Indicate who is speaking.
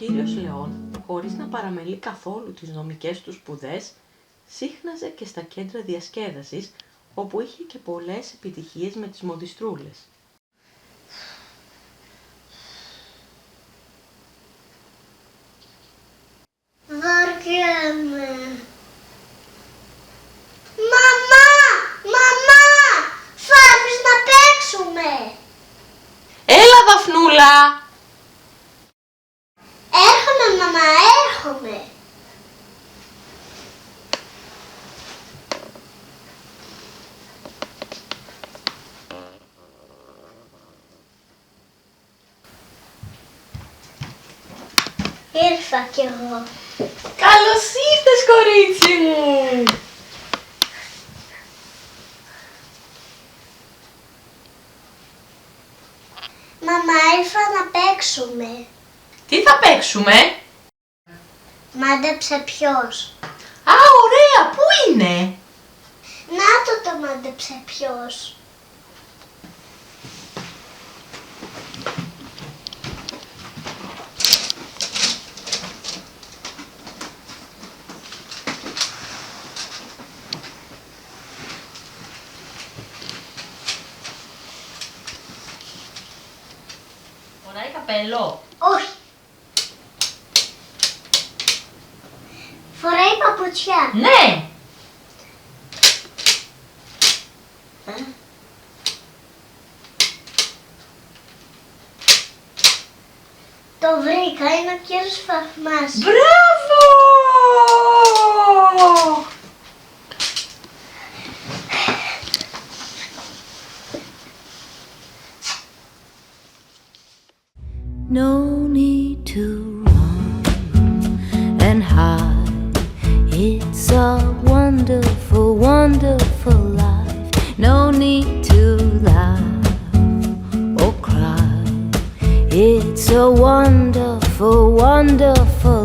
Speaker 1: κύριος Λεόν, χωρίς να παραμελεί καθόλου τις νομικές του σπουδές, σύχναζε και στα κέντρα διασκέδασης, όπου είχε και πολλές επιτυχίες με τις μοντιστρούλες.
Speaker 2: Βαριέμαι. Μαμά! Μαμά! Φάβεις να παίξουμε!
Speaker 1: Έλα, Δαφνούλα!
Speaker 2: Έρχομαι, μαμά, έρχομαι! Ήρθα κι εγώ.
Speaker 1: Καλώς ήρθες, κορίτσι μου!
Speaker 2: Μαμά, ήρθα να παίξουμε.
Speaker 1: Τι θα παίξουμε?
Speaker 2: Μάντεψε ποιος.
Speaker 1: Α, ωραία! Πού είναι?
Speaker 2: Να το μάντεψε ποιος.
Speaker 1: Φοράει καπέλο.
Speaker 2: Όχι. Φοράει παπουτσιά.
Speaker 1: Ναι!
Speaker 2: Το βρήκα, είναι ο κύριος Φαρμάς.
Speaker 1: Μπράβο!
Speaker 3: No need to run and hide. It's a wonderful, wonderful life. No need to laugh or cry. It's a wonderful, wonderful